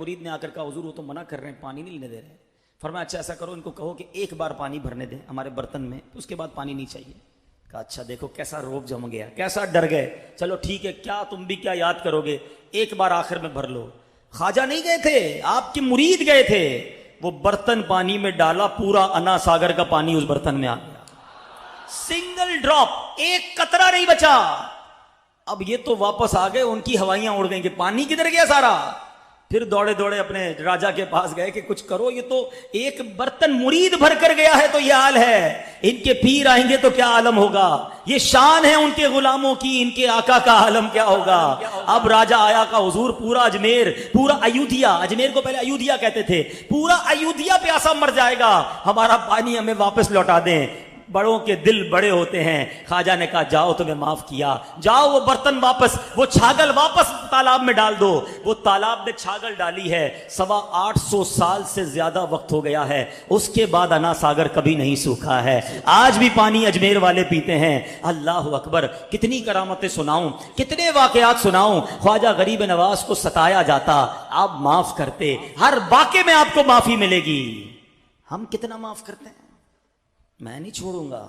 مرید نے آ کر کہا حضور وہ تو منع کر رہے ہیں، پانی نہیں لینے دے رہے. فرمایا اچھا ایسا کرو ان کو کہو کہ ایک بار پانی بھرنے دیں ہمارے برتن میں، اس کے بعد پانی نہیں چاہیے. کہا اچھا دیکھو کیسا روب جم گیا، کیسا ڈر گئے. چلو ٹھیک ہے، کیا تم بھی کیا یاد کرو گے، ایک بار آخر میں بھر لو. خواجہ نہیں گئے تھے، آپ کے مرید گئے تھے. وہ برتن پانی میں ڈالا، پورا انا ساگر کا پانی اس برتن میں آ گیا. سنگل ڈراپ، ایک قطرہ نہیں بچا. اب یہ تو واپس آ گئے، ان کی ہوائیاں اڑ گئیں کہ پانی کدھر گیا سارا. پھر دوڑے دوڑے اپنے راجا کے پاس گئے کہ کچھ کرو، یہ تو ایک برتن مرید بھر کر گیا ہے تو یہ حال ہے، ان کے پیر آئیں گے تو کیا عالم ہوگا. یہ شان ہے ان کے غلاموں کی، ان کے آقا کا عالم کیا ہوگا. اب راجا آیا کا حضور پورا اجمیر، پورا ایودھیا، اجمیر کو پہلے ایودھیا کہتے تھے، پورا ایودھیا پیاسا مر جائے گا، ہمارا پانی ہمیں واپس لوٹا دیں. بڑوں کے دل بڑے ہوتے ہیں. خواجہ نے کہا جاؤ تمہیں معاف کیا، جاؤ وہ برتن واپس، وہ چھاگل واپس تالاب میں ڈال دو. وہ تالاب میں چھاگل ڈالی ہے، 850 سال سے زیادہ وقت ہو گیا ہے، اس کے بعد انا ساگر کبھی نہیں سوکھا ہے. آج بھی پانی اجمیر والے پیتے ہیں. اللہ اکبر. کتنی کرامتیں سناؤں، کتنے واقعات سناؤں. خواجہ غریب نواز کو ستایا جاتا، آپ معاف کرتے، ہر واقعے میں آپ کو معافی ملے گی. ہم کتنا معاف کرتے ہیں. میں نہیں چھوڑوں گا،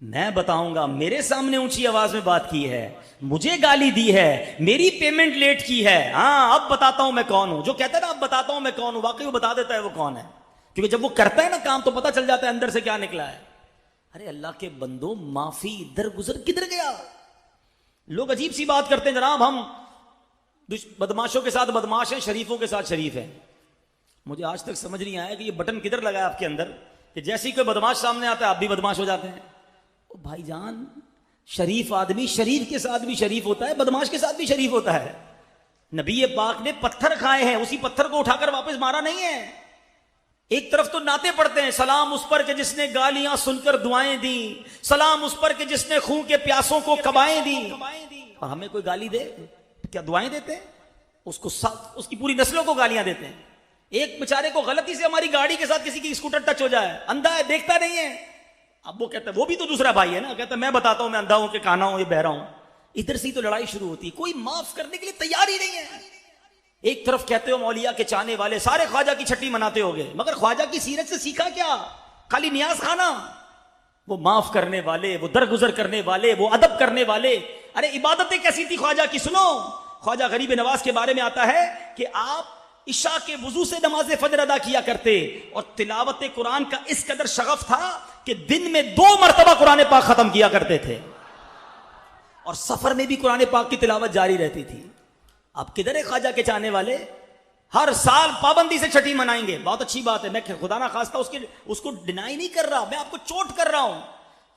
میں بتاؤں گا. میرے سامنے اونچی آواز میں بات کی ہے، مجھے گالی دی ہے، میری پیمنٹ لیٹ کی ہے. ہاں اب بتاتا ہوں میں کون ہوں. جو کہتا ہے نا اب بتاتا ہوں میں کون ہوں، واقعی وہ بتا دیتا ہے وہ کون ہے. کیونکہ جب وہ کرتا ہے نا کام تو پتہ چل جاتا ہے اندر سے کیا نکلا ہے. ارے اللہ کے بندو، معافی درگزر کدھر گیا. لوگ عجیب سی بات کرتے ہیں، جناب ہم بدماشوں کے ساتھ بدماش ہیں، شریفوں کے ساتھ شریف ہیں. مجھے آج تک سمجھ نہیں آیا کہ یہ بٹن کدھر لگا ہے آپ کے اندر کہ جیسے ہی کوئی بدماش سامنے آتا ہے آپ بھی بدماش ہو جاتے ہیں. بھائی جان، شریف آدمی شریف کے ساتھ بھی شریف ہوتا ہے، بدماش کے ساتھ بھی شریف ہوتا ہے. نبی پاک نے پتھر کھائے ہیں، اسی پتھر کو اٹھا کر واپس مارا نہیں ہے. ایک طرف تو نعتیں پڑھتے ہیں، سلام اس پر کہ جس نے گالیاں سن کر دعائیں دیں، سلام اس پر کہ جس نے خون کے پیاسوں کو کبائیں دیں. اور ہمیں کوئی گالی دے کیا دعائیں دیتے ہیں؟ اس کی پوری نسلوں کو گالیاں دیتے ہیں. ایک بیچارے کو غلطی سے ہماری گاڑی کے ساتھ کسی کی اسکوٹر ٹچ ہو جائے، اندھا ہے دیکھتا نہیں ہے. اب وہ کہتا ہے، وہ بھی تو دوسرا بھائی ہے نا، کہتا ہے میں بتاتا ہوں میں اندھا ہوں کہ کانا ہوں، یہ بہرا ہوں. ادھر سے ہی تو لڑائی شروع ہوتی ہے. کوئی معاف کرنے کے لیے تیار ہی نہیں ہے. ایک طرف کہتے ہو اولیاء کے چاہنے والے سارے خواجہ کی چھٹی مناتے ہو گئے، مگر خواجہ کی سیرت سے سیکھا کیا؟ خالی نیاز خانہ. وہ معاف کرنے والے، وہ درگزر کرنے والے، وہ ادب کرنے والے. ارے عبادتیں کیسی تھی خواجہ کی، سنو. خواجہ غریب نواز کے بارے میں آتا ہے کہ آپ عشاء کے وضو سے نماز فجر ادا کیا کرتے، اور تلاوت قرآن کا اس قدر شغف تھا کہ دن میں 2 مرتبہ قرآن پاک ختم کیا کرتے تھے، اور سفر میں بھی قرآن پاک کی تلاوت جاری رہتی تھی. اب کدھر ہے خواجہ کے چاہنے والے؟ ہر سال پابندی سے چھٹی منائیں گے، بہت اچھی بات ہے، میں خدا نہ خواستہ اس کو ڈینائی نہیں کر رہا، میں آپ کو چوٹ کر رہا ہوں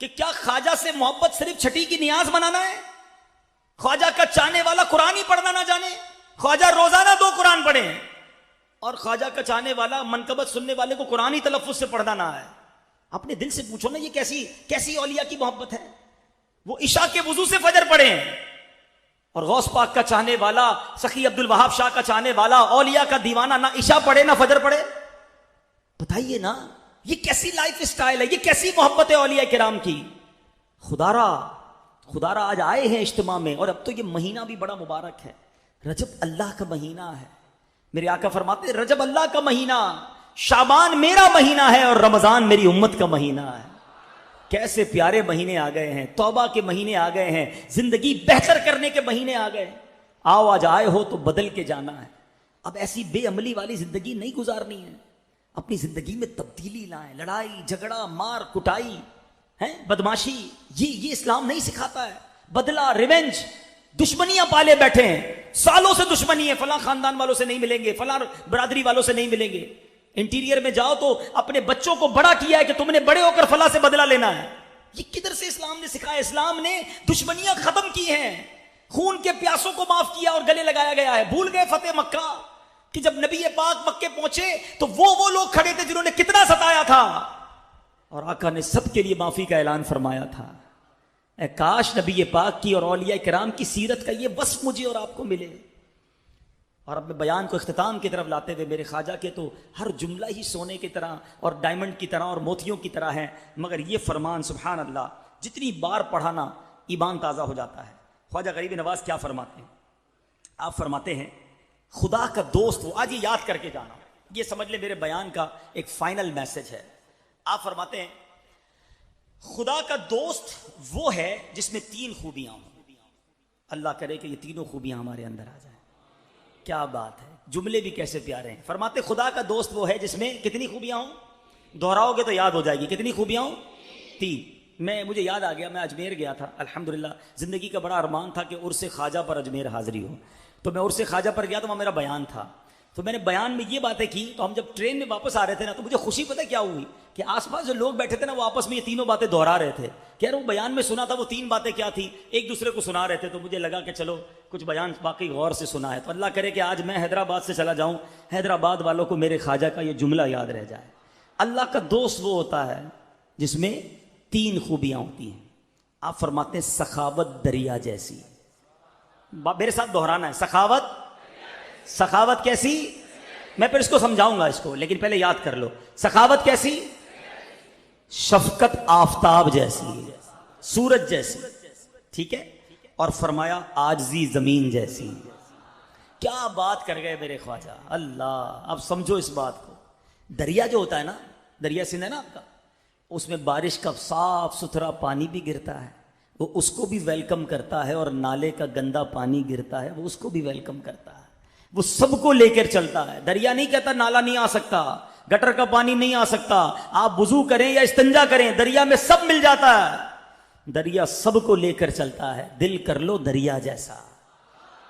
کہ کیا خواجہ سے محبت صرف چھٹی کی نیاز منانا ہے؟ خواجہ کا چاہنے والا قرآن ہی پڑھنا نہ جانے؟ خواجہ روزانہ 2 قرآن پڑھیں، اور خواجہ کا چاہنے والا منقبت سننے والے کو قرآن ہی تلفظ سے پڑھنا نہ ہے. اپنے دل سے پوچھو نا، یہ کیسی اولیاء کی محبت ہے؟ وہ عشاء کے وضو سے فجر پڑھیں، اور غوث پاک کا چاہنے والا، سخی عبد الوہاب شاہ کا چاہنے والا، اولیاء کا دیوانہ نہ عشاء پڑھے نہ فجر پڑھے. بتائیے نا یہ کیسی لائف سٹائل ہے، یہ کیسی محبت ہے اولیاء کرام کی. خدارا آج آئے ہیں اجتماع میں، اور اب تو یہ مہینہ بھی بڑا مبارک ہے، رجب اللہ کا مہینہ ہے. میرے آقا فرماتے رجب اللہ کا مہینہ، شعبان میرا مہینہ ہے، اور رمضان میری امت کا مہینہ ہے. کیسے پیارے مہینے آ گئے ہیں، توبہ کے مہینے آ گئے ہیں، زندگی بہتر کرنے کے مہینے آ گئے. آؤ آج آئے ہو تو بدل کے جانا ہے. اب ایسی بے عملی والی زندگی نہیں گزارنی ہے، اپنی زندگی میں تبدیلی لائیں. لڑائی جھگڑا مار کٹائی بدماشی، یہ اسلام نہیں سکھاتا ہے. بدلہ ریونج، دشمنیاں پالے بیٹھے ہیں، سالوں سے دشمنی ہے، فلاں خاندان والوں سے نہیں ملیں گے، فلاں برادری والوں سے نہیں ملیں گے. انٹیریئر میں جاؤ تو اپنے بچوں کو بڑا کیا ہے کہ تم نے بڑے ہو کر فلاں سے بدلہ لینا ہے. یہ کدھر سے اسلام نے سکھایا؟ اسلام نے دشمنیاں ختم کی ہیں، خون کے پیاسوں کو معاف کیا اور گلے لگایا گیا ہے. بھول گئے فتح مکہ کہ جب نبی پاک مکے پہنچے تو وہ لوگ کھڑے تھے جنہوں نے کتنا ستایا تھا، اور آقا نے سب کے لیے معافی کا اعلان فرمایا تھا. اے کاش نبی پاک کی اور اولیاء کرام کی سیرت کا یہ وصف مجھے اور آپ کو ملے. اور اب میں بیان کو اختتام کی طرف لاتے ہوئے، میرے خواجہ کے تو ہر جملہ ہی سونے کی طرح اور ڈائمنڈ کی طرح اور موتیوں کی طرح ہے، مگر یہ فرمان سبحان اللہ جتنی بار پڑھانا ایمان تازہ ہو جاتا ہے. خواجہ غریب نواز کیا فرماتے ہیں؟ آپ فرماتے ہیں خدا کا دوست وہ. آج یہ یاد کر کے جانا, یہ سمجھ لے میرے بیان کا ایک فائنل میسج ہے. آپ فرماتے ہیں خدا کا دوست وہ ہے جس میں 3 خوبیاں ہوں. اللہ کرے کہ یہ تینوں خوبیاں ہمارے اندر آ جائیں. کیا بات ہے, جملے بھی کیسے پیارے ہیں. فرماتے خدا کا دوست وہ ہے جس میں کتنی خوبیاں ہوں, دہراؤ گے تو یاد ہو جائے گی. کتنی خوبیاں ہوں؟ 3. مجھے یاد آ گیا, میں اجمیر گیا تھا الحمدللہ. زندگی کا بڑا ارمان تھا کہ عرس خواجہ پر اجمیر حاضری ہو. تو میں عرس خواجہ پر گیا تو وہاں میرا بیان تھا. تو میں نے بیان میں یہ باتیں کی. تو ہم جب ٹرین میں واپس آ رہے تھے نا, تو مجھے خوشی پتہ کیا ہوئی کہ آس پاس جو لوگ بیٹھے تھے نا, وہ آپس میں یہ تینوں باتیں دہرا رہے تھے. کہ یار وہ بیان میں سنا تھا, وہ 3 باتیں کیا تھی, ایک دوسرے کو سنا رہے تھے. تو مجھے لگا کہ چلو کچھ بیان باقی غور سے سنا ہے. تو اللہ کرے کہ آج میں حیدرآباد سے چلا جاؤں, حیدرآباد والوں کو میرے خواجہ کا یہ جملہ یاد رہ جائے. اللہ کا دوست وہ ہوتا ہے جس میں 3 خوبیاں ہوتی ہیں. آپ فرماتے ہیں سخاوت دریا جیسی. میرے ساتھ دہرانا ہے, سخاوت کیسی. میں پھر اس کو سمجھاؤں گا اس کو, لیکن پہلے یاد کر لو. سخاوت کیسی؟ شفقت آفتاب جیسی, سورج جیسی. ٹھیک ہے. اور فرمایا عاجزی زمین جیسی. کیا بات کر گئے میرے خواجہ. اللہ, اب سمجھو اس بات کو. دریا جو ہوتا ہے نا, دریا سندھ ہے نا آپ کا, اس میں بارش کا صاف ستھرا پانی بھی گرتا ہے, وہ اس کو بھی ویلکم کرتا ہے. اور نالے کا گندا پانی گرتا ہے, وہ اس کو بھی ویلکم کرتا ہے. وہ سب کو لے کر چلتا ہے. دریا نہیں کہتا نالا نہیں آ سکتا, گٹر کا پانی نہیں آ سکتا, آپ وضو کریں یا استنجا کریں, دریا میں سب مل جاتا ہے. دریا سب کو لے کر چلتا ہے. دل کر لو دریا جیسا.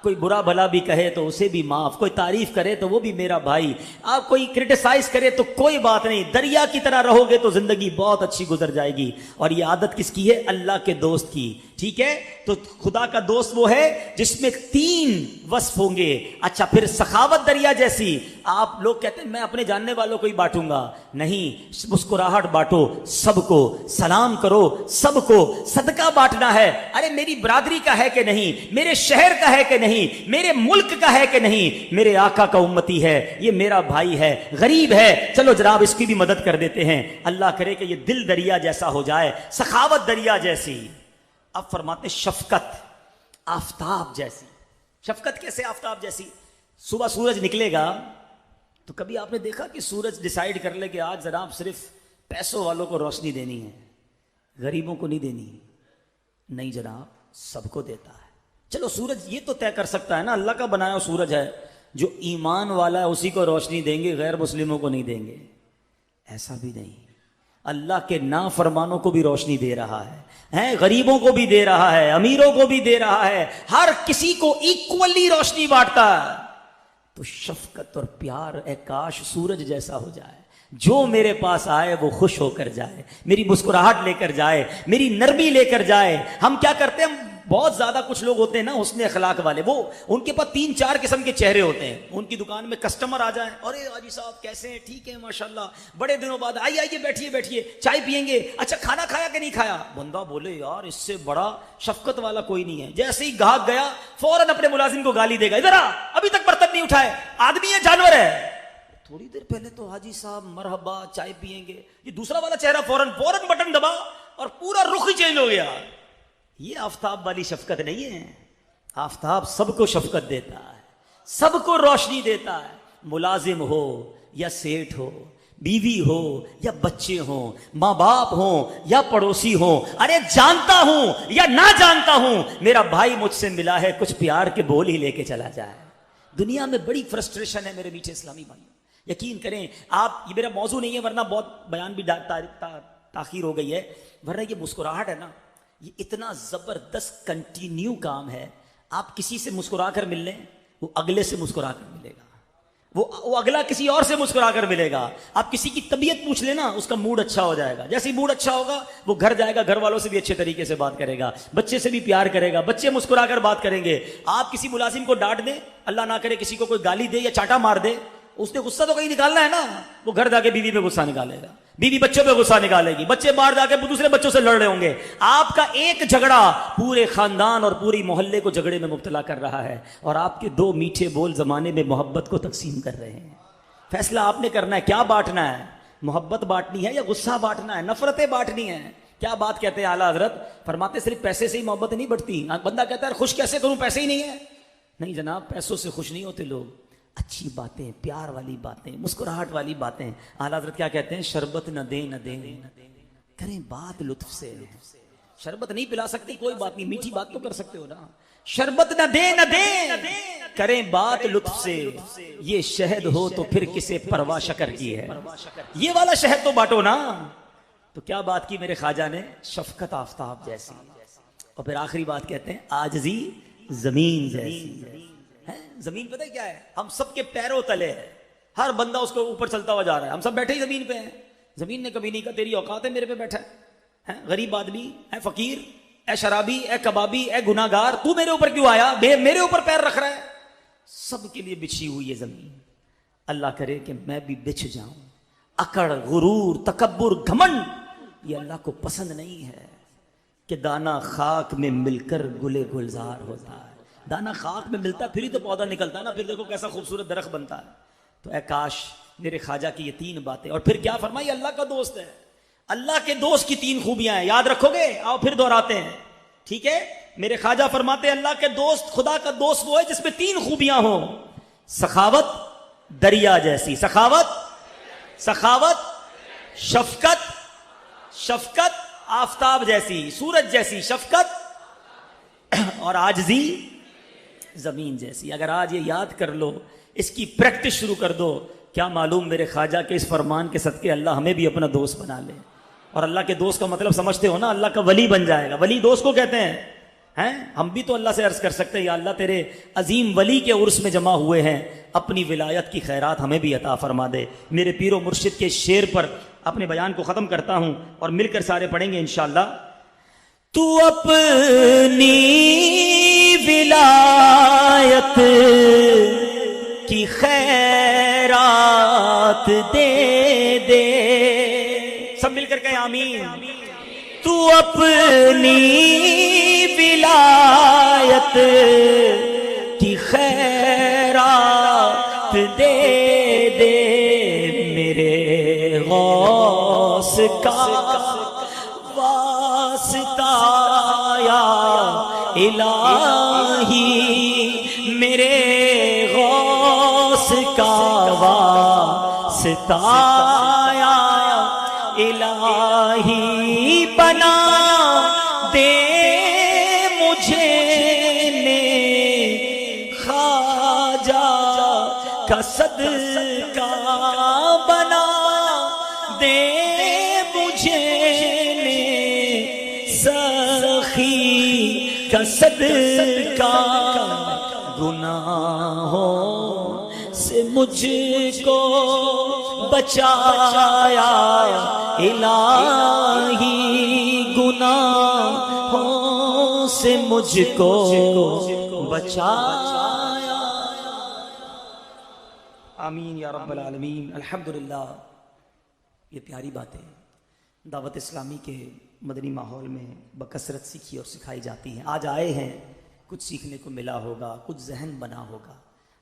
کوئی برا بھلا بھی کہے تو اسے بھی معاف, کوئی تعریف کرے تو وہ بھی میرا بھائی, آپ کوئی کرٹیسائز کرے تو کوئی بات نہیں. دریا کی طرح رہو گے تو زندگی بہت اچھی گزر جائے گی. اور یہ عادت کس کی ہے؟ اللہ کے دوست کی. ٹھیک ہے. تو خدا کا دوست وہ ہے جس میں 3 وصف ہوں گے. اچھا, پھر سخاوت دریا جیسی. آپ لوگ کہتے ہیں میں اپنے جاننے والوں کو ہی بانٹوں گا. نہیں, مسکراہٹ بانٹو سب کو, سلام کرو سب کو, صدقہ بانٹنا ہے. ارے میری برادری کا ہے کہ نہیں, میرے شہر کا ہے کہ نہیں, میرے ملک کا ہے کہ نہیں, میرے آقا کا امتی ہے, یہ میرا بھائی ہے, غریب ہے, چلو جناب اس کی بھی مدد کر دیتے ہیں. اللہ کرے کہ یہ دل دریا جیسا ہو جائے, سخاوت دریا جیسی. اب فرماتے شفقت آفتاب جیسی. شفقت کیسے آفتاب جیسی؟ صبح سورج نکلے گا تو کبھی آپ نے دیکھا کہ سورج ڈیسائیڈ کر لے کہ آج جناب صرف پیسوں والوں کو روشنی دینی ہے, غریبوں کو نہیں دینی؟ نہیں جناب, سب کو دیتا ہے. چلو سورج یہ تو طے کر سکتا ہے نا, اللہ کا بنایا سورج ہے, جو ایمان والا ہے اسی کو روشنی دیں گے, غیر مسلموں کو نہیں دیں گے. ایسا بھی نہیں, اللہ کے نافرمانوں کو بھی روشنی دے رہا ہے, غریبوں کو بھی دے رہا ہے, امیروں کو بھی دے رہا ہے, ہر کسی کو ایکولی روشنی بانٹتا ہے. تو شفقت اور پیار, اے کاش سورج جیسا ہو جائے, جو میرے پاس آئے وہ خوش ہو کر جائے, میری مسکراہٹ لے کر جائے, میری نرمی لے کر جائے. ہم کیا کرتے ہیں, بہت زیادہ کچھ لوگ ہوتے ہیں نا حسن اخلاق والے, وہ ان کے پاس 3-4 قسم کے چہرے ہوتے ہیں. ان کی دکان میں کسٹمر آ جائیں, ارے حاجی صاحب کیسے ہیں, ٹھیک ہے ماشاءاللہ, بڑے دنوں بعد آئیے بیٹھیے, چائے پیئیں گے, اچھا کھانا کھایا کہ نہیں کھایا. بندہ بولے یار اس سے بڑا شفقت والا کوئی نہیں ہے. جیسے ہی گاہک گیا فوراً اپنے ملازم کو گالی دے گا, ادھر آ, ابھی تک برتن نہیں اٹھائے, آدمی ہے جانور ہے, تھوڑی دیر پہلے تو حاجی صاحب مرحبا چائے پیئیں گے. یہ دوسرا والا چہرہ فوراً بٹن دبا اور پورا رخ ہی چینج ہو گیا. یہ آفتاب والی شفقت نہیں ہے. آفتاب سب کو شفقت دیتا ہے, سب کو روشنی دیتا ہے. ملازم ہو یا سیٹھ ہو, بیوی ہو یا بچے ہوں, ماں باپ ہوں یا پڑوسی ہوں, ارے جانتا ہوں یا نہ جانتا ہوں, میرا بھائی مجھ سے ملا ہے, کچھ پیار کے بول ہی لے کے چلا جائے. دنیا میں بڑی فرسٹریشن ہے میرے میٹھے اسلامی بھائی, یقین کریں آپ, یہ میرا موضوع نہیں ہے ورنہ بہت بیان بھی تاخیر ہو گئی ہے, ورنہ یہ مسکراہٹ ہے نا, یہ اتنا زبردست کنٹینیو کام ہے. آپ کسی سے مسکرا کر مل لیں, وہ اگلے سے مسکرا کر ملے گا, وہ اگلا کسی اور سے مسکرا کر ملے گا. آپ کسی کی طبیعت پوچھ لینا, اس کا موڈ اچھا ہو جائے گا. جیسے ہی موڈ اچھا ہوگا وہ گھر جائے گا, گھر والوں سے بھی اچھے طریقے سے بات کرے گا, بچے سے بھی پیار کرے گا, بچے مسکرا کر بات کریں گے. آپ کسی ملازم کو ڈانٹ دیں, اللہ نہ کرے کسی کو کوئی گالی دے یا چاٹا مار دے, اس نے غصہ تو کہیں نکالنا ہے نا, وہ گھر جا کے بیوی پہ غصہ نکالے گا, بیوی بچوں پہ غصہ نکالے گی, بچے باہر جا کے دوسرے بچوں سے لڑ رہے ہوں گے. آپ کا ایک جھگڑا پورے خاندان اور پوری محلے کو جھگڑے میں مبتلا کر رہا ہے, اور آپ کے 2 میٹھے بول زمانے میں محبت کو تقسیم کر رہے ہیں. فیصلہ آپ نے کرنا ہے, کیا بانٹنا ہے, محبت بانٹنی ہے یا غصہ بانٹنا ہے, نفرتیں بانٹنی ہیں. کیا بات کہتے ہیں اعلیٰ حضرت, فرماتے صرف پیسے سے ہی محبت نہیں بڑھتی. بندہ کہتا ہے خوش کیسے کروں, پیسے ہی نہیں ہے. نہیں جناب, پیسوں سے خوش نہیں ہوتے لوگ, اچھی باتیں، پیار والی باتیں، مسکراہٹ والی باتیں. اعلیٰ حضرت کیا کہتے ہیں؟ شربت نہ دیں نہ دیں، کریں بات لطف سے. شربت نہیں پلا سکتی کوئی بات نہیں، میٹھی بات تو کر سکتے ہو نا. شربت نہ دیں نہ دیں، کریں بات لطف سے. یہ شہد ہو تو پھر کسے پرواہ شکر کی ہے. یہ والا شہد تو بانٹو نا. تو کیا بات کی میرے خواجہ نے؟ شفقت آفتاب جیسی. اور پھر آخری بات کہتے ہیں عاجزی زمین جیسی. زمین پتہ کیا ہے؟ ہم سب کے پیروں تلے ہے. ہر بندہ اس کو اوپر چلتا ہوا جا رہا ہے. ہم سب بیٹھے ہی زمین پہ ہیں. زمین نے کبھی نہیں کہا تیری اوقات ہے میرے پہ بیٹھا ہے. غریب آدمی، اے فقیر، اے شرابی، اے کبابی، اے گناہگار، تو میرے اوپر کیوں آیا؟ میرے اوپر پیر رکھ رہا ہے. سب کے لیے بچھی ہوئی ہے زمین. اللہ کرے کہ میں بھی بچھ جاؤں. اکڑ، غرور، تکبر، گھمنڈ یہ اللہ کو پسند نہیں ہے. کہ دانا خاک میں مل کر گلے گلزار ہوتا ہے. دانا خاک میں ملتا پھر ہی تو پودا نکلتا ہے نا. پھر دیکھو کیسا خوبصورت درخت بنتا ہے. تو اے کاش میرے خواجہ کی یہ 3 باتیں. اور پھر کیا فرمائی؟ اللہ کا دوست ہے. اللہ کے دوست کی 3 خوبیاں ہیں. یاد رکھو گے؟ آؤ پھر دہراتے ہیں. ٹھیک ہے؟ میرے خواجہ فرماتے ہیں اللہ کے دوست، خدا کا دوست وہ ہے جس میں 3 خوبیاں ہوں. سخاوت دریا جیسی، سخاوت، شفقت آفتاب جیسی، سورج جیسی شفقت، اور عاجزی زمین جیسی. اگر آج یہ یاد کر لو، اس کی پریکٹس شروع کر دو، کیا معلوم میرے خواجہ کے اس فرمان کے صدقے اللہ ہمیں بھی اپنا دوست بنا لے. اور اللہ کے دوست کا مطلب سمجھتے ہو نا؟ اللہ کا ولی بن جائے گا. ولی دوست کو کہتے ہیں. ہم بھی تو اللہ سے عرض کر سکتے ہیں یا اللہ تیرے عظیم ولی کے عرس میں جمع ہوئے ہیں، اپنی ولایت کی خیرات ہمیں بھی عطا فرما دے. میرے پیر و مرشد کے شعر پر اپنے بیان کو ختم کرتا ہوں اور مل کر سارے پڑھیں گے انشاءاللہ. تو اپنی ولایت کی خیرات دے دے. سب مل کر کہیں آمین. تو اپنی ولایت کی خیرات دے دے. میرے غوث کا واسطہ یا الہی، میرے غوث کا واسطہ یا الہی، بنا دے مجھے نیک خواجہ کا صدقہ، بنا دے مجھے نیک سخی کا صدقہ. گناہوں سے مجھ کو بچایا الہی، گناہوں سے مجھ کو بچایا. آمین یا رب العالمین. الحمدللہ. یہ پیاری باتیں دعوت اسلامی کے مدنی ماحول میں بکثرت سیکھی اور سکھائی جاتی ہیں. آج آئے ہیں، کچھ سیکھنے کو ملا ہوگا، کچھ ذہن بنا ہوگا.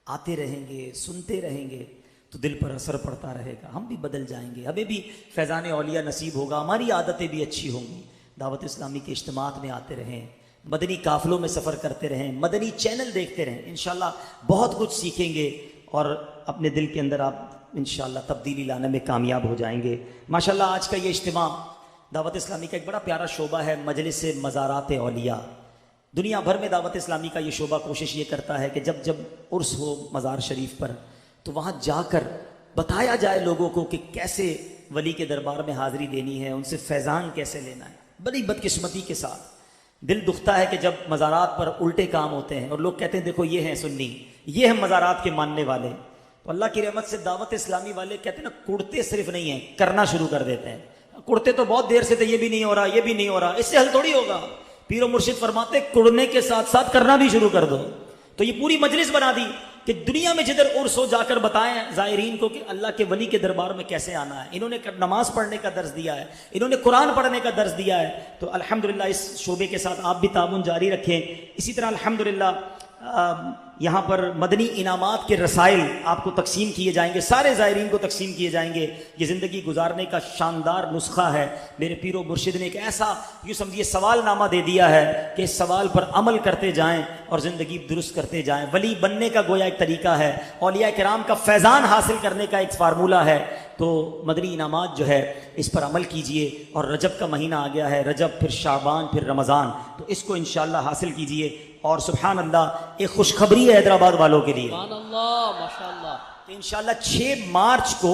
آتے رہیں گے، سنتے رہیں گے تو دل پر اثر پڑتا رہے گا. ہم بھی بدل جائیں گے، ہمیں بھی فیضان اولیاء نصیب ہوگا، ہماری عادتیں بھی اچھی ہوں گی. دعوت اسلامی کے اجتماعات میں آتے رہیں، مدنی قافلوں میں سفر کرتے رہیں، مدنی چینل دیکھتے رہیں. انشاءاللہ بہت کچھ سیکھیں گے اور اپنے دل کے اندر آپ انشاءاللہ تبدیلی لانے میں کامیاب ہو جائیں گے. ماشاءاللہ آج کا یہ اجتماع دعوت اسلامی کا ایک بڑا پیارا شعبہ ہے، مجلس مزارات اولیاء. دنیا بھر میں دعوت اسلامی کا یہ شعبہ کوشش یہ کرتا ہے کہ جب عرس ہو مزار شریف پر تو وہاں جا کر بتایا جائے لوگوں کو کہ کیسے ولی کے دربار میں حاضری دینی ہے، ان سے فیضان کیسے لینا ہے. بڑی بدقسمتی کے ساتھ دل دکھتا ہے کہ جب مزارات پر الٹے کام ہوتے ہیں اور لوگ کہتے ہیں دیکھو یہ ہیں سنی، یہ ہیں مزارات کے ماننے والے. تو اللہ کی رحمت سے دعوت اسلامی والے کہتے ہیں نا، کڑتے صرف نہیں ہیں، کرنا شروع کر دیتے ہیں. کڑتے تو بہت دیر سے تھے، یہ بھی نہیں ہو رہا، یہ بھی نہیں ہو رہا، اس سے حل تھوڑی ہوگا. پیر و مرشد فرماتے کڑنے کے ساتھ ساتھ کرنا بھی شروع کر دو. تو یہ پوری مجلس بنا دی کہ دنیا میں جدھر عرس ہو جا کر بتائیں زائرین کو کہ اللہ کے ولی کے دربار میں کیسے آنا ہے. انہوں نے نماز پڑھنے کا درس دیا ہے، انہوں نے قرآن پڑھنے کا درس دیا ہے. تو الحمدللہ اس شعبے کے ساتھ آپ بھی تعاون جاری رکھیں. اسی طرح الحمدللہ یہاں پر مدنی انعامات کے رسائل آپ کو تقسیم کیے جائیں گے، سارے زائرین کو تقسیم کیے جائیں گے۔ یہ زندگی گزارنے کا شاندار نسخہ ہے۔ میرے پیر و مرشد نے ایک ایسا یوں سمجھیے سوال نامہ دے دیا ہے کہ اس سوال پر عمل کرتے جائیں اور زندگی درست کرتے جائیں۔ ولی بننے کا گویا ایک طریقہ ہے، اولیاء کرام کا فیضان حاصل کرنے کا ایک فارمولہ ہے۔ تو مدنی انعامات جو ہے اس پر عمل کیجئے، اور رجب کا مہینہ آ گیا ہے، رجب پھر شعبان پھر رمضان، تو اس کو انشاءاللہ حاصل کیجئے۔ اور سبحان اللہ ایک خوشخبری ہے حیدرآباد والوں کے لیے، سبحان اللہ، ماشاءاللہ، کہ انشاءاللہ 6 مارچ کو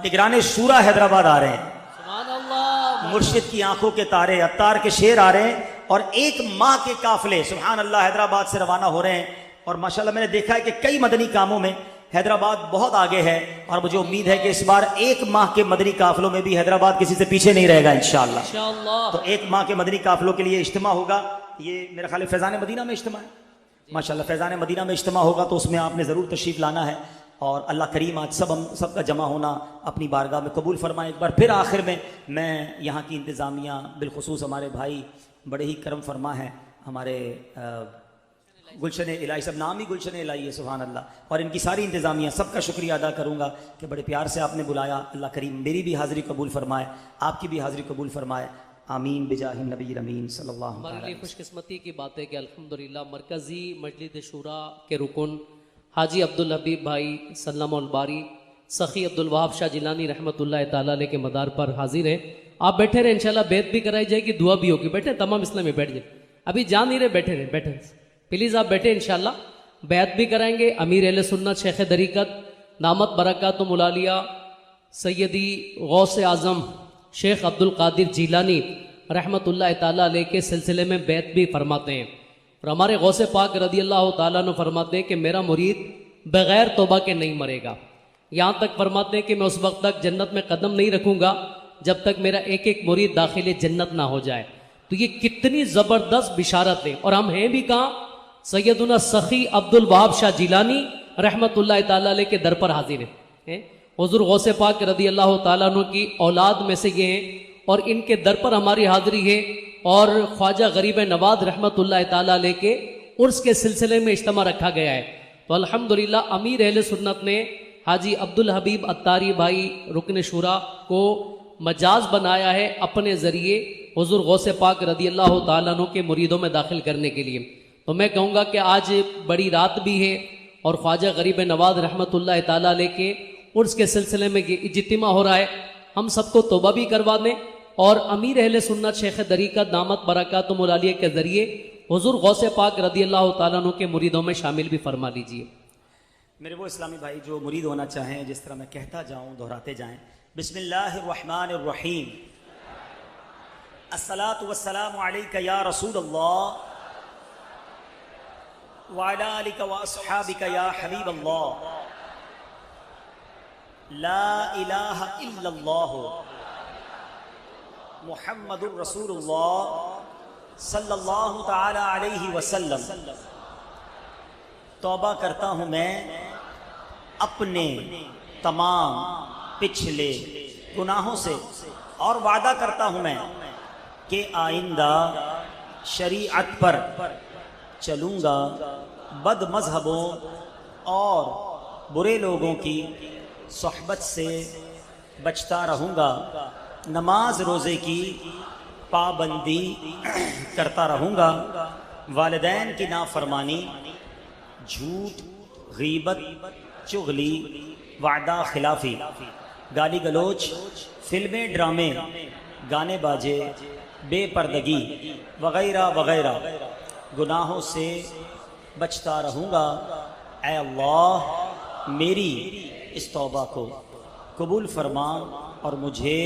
نگران شورا حیدرآباد آ رہے ہیں۔ سبحان اللہ، مرشد کی آنکھوں کے تارے، عطار کے شعر آ رہے ہیں، اور 1 ماہ کے قافلے سبحان اللہ حیدرآباد سے روانہ ہو رہے ہیں۔ اور ماشاءاللہ میں نے دیکھا ہے کہ کئی مدنی کاموں میں حیدرآباد بہت آگے ہے، اور مجھے امید ہے کہ اس بار 1 ماہ کے مدنی قافلوں میں بھی حیدرآباد کسی سے پیچھے نہیں رہے گا انشاءاللہ۔ انشاءاللہ۔ تو 1 ماہ کے مدنی قافلوں کے لیے اجتماع ہوگا، یہ میرا خیال ہے فیضان مدینہ میں اجتماع ہے، ماشاءاللہ فیضان مدینہ میں اجتماع ہوگا، تو اس میں آپ نے ضرور تشریف لانا ہے۔ اور اللہ کریم آج سب کا جمع ہونا اپنی بارگاہ میں قبول فرمائے۔ ایک بار پھر آخر میں یہاں کی انتظامیہ، بالخصوص ہمارے بھائی بڑے ہی کرم فرما ہیں، ہمارے گلشن الہی، سب نام ہی گلشن الہی ہے سبحان اللہ، اور ان کی ساری انتظامیہ سب کا شکریہ ادا کروں گا کہ بڑے پیار سے آپ نے بلایا۔ اللہ کریم میری بھی حاضری قبول فرمائے، آپ کی بھی حاضری قبول فرمائے، آمین بجاہ النبی الامین صلی اللہ علیہ وسلم۔ ہمارے لیے خوش قسمتی کی بات ہے کہ الحمدللہ مرکزی مجلس شورا کے رکن حاجی عبدالحبیب بھائی سلم الباری سخی عبدالوہاب شاہ جیلانی رحمۃ اللہ تعالیٰ علیہ کے مدار پر حاضر ہیں۔ آپ بیٹھے رہے، انشاءاللہ بیعت بھی کرائی جائے گی، دعا بھی ہوگی۔ بیٹھے تمام اسلامی بیٹھ جائے، ابھی جان نہیں رہے، بیٹھے رہے، بیٹھے پلیز آپ بیٹھے، انشاءاللہ بیعت بھی کرائیں گے۔ امیر اہل سنت شیخ طریقت دامت برکاتہم العالیہ سیدی غوث اعظم شیخ عبد القادر جیلانی رحمۃ اللہ تعالیٰ علیہ کے سلسلے میں بیعت بھی فرماتے ہیں، اور ہمارے غوث پاک رضی اللہ تعالیٰ عنہ فرماتے ہیں کہ میرا مرید بغیر توبہ کے نہیں مرے گا، یہاں تک فرماتے ہیں کہ میں اس وقت تک جنت میں قدم نہیں رکھوں گا جب تک میرا ایک ایک مرید داخل جنت نہ ہو جائے۔ تو یہ کتنی زبردست بشارت ہے، اور ہم ہیں بھی کہاں؟ سیدنا سخی عبدالوہاب شاہ جیلانی رحمۃ اللہ تعالیٰ علیہ کے در پر حاضر ہیں۔ حضور غوث پاک رضی اللہ تعالیٰ عنہ کی اولاد میں سے یہ ہیں، اور ان کے در پر ہماری حاضری ہے، اور خواجہ غریب نواز رحمۃ اللہ تعالیٰ علیہ کے عرس کے سلسلے میں اجتماع رکھا گیا ہے۔ تو الحمدللہ امیر اہل سنت نے حاجی عبدالحبیب عطاری بھائی رکن شورا کو مجاز بنایا ہے اپنے ذریعے حضور غوث پاک رضی اللہ تعالیٰ عنہ کے مریدوں میں داخل کرنے کے لیے۔ تو میں کہوں گا کہ آج بڑی رات بھی ہے، اور خواجہ غریب نواز رحمۃ اللہ تعالیٰ علیہ کے عرس کے سلسلے میں یہ اجتماع ہو رہا ہے، ہم سب کو توبہ بھی کروا دیں، اور امیر اہل سنت شیخ طریقت دامت برکاتہم العالیہ کے ذریعے حضور غوث پاک رضی اللہ تعالیٰ عنہ کے مریدوں میں شامل بھی فرما لیجیے۔ میرے وہ اسلامی بھائی جو مرید ہونا چاہیں، جس طرح میں کہتا جاؤں دہراتے جائیں، بسم اللہ الرحمن الرحیم، الصلاۃ والسلام علیک یا رسول اللہ وعلی آلک واصحابک یا حبیب اللہ، لا الہ الا اللہ محمد الرسول اللہ صلی اللہ تعالی علیہ وسلم۔ توبہ کرتا ہوں میں اپنے تمام پچھلے گناہوں سے، اور وعدہ کرتا ہوں میں کہ آئندہ شریعت پر چلوں گا، بد مذہبوں اور برے لوگوں کی صحبت سے بچتا رہوں گا، نماز روزے کی پابندی کرتا رہوں گا، والدین کی نافرمانی، جھوٹ، غیبت، چغلی، وعدہ خلافی، گالی گلوچ، فلمیں، ڈرامے، گانے باجے، بے پردگی وغیرہ وغیرہ گناہوں سے بچتا رہوں گا۔ اے اللہ میری اس توبہ کو قبول فرما، اور مجھے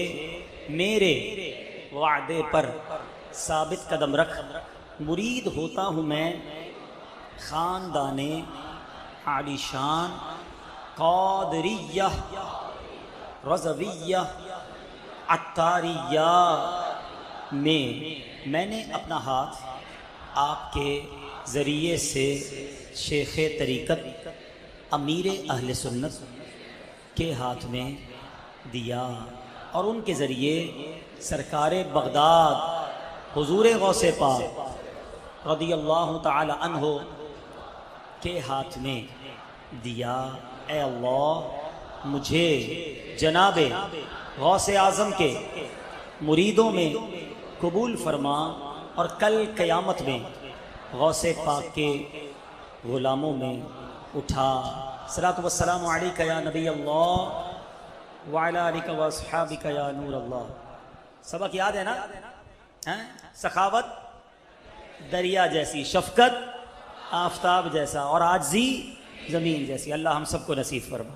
میرے وعدے پر ثابت قدم رکھ۔ مرید ہوتا ہوں میں خاندان عالی شان قادریہ رضویہ عطاریہ میں نے اپنا ہاتھ آپ کے ذریعے سے شیخ طریقت امیر اہل سنت کے ہاتھ میں دیا، اور ان کے ذریعے سرکار بغداد حضور غوث پاک رضی اللہ تعالی عنہ کے ہاتھ میں دیا۔ اے اللہ مجھے جناب غوث اعظم کے مریدوں میں قبول فرما، اور کل قیامت میں غوث پاک کے غلاموں میں اٹھا۔ صلاۃ والسلام علیک یا نبی اللہ وعلی آلک و اصحابک یا نور اللہ۔ سبق یاد ہے نا؟ سخاوت دریا جیسی، شفقت آفتاب جیسا، اور عاجزی زمین جیسی۔ اللہ ہم سب کو نصیب فرما۔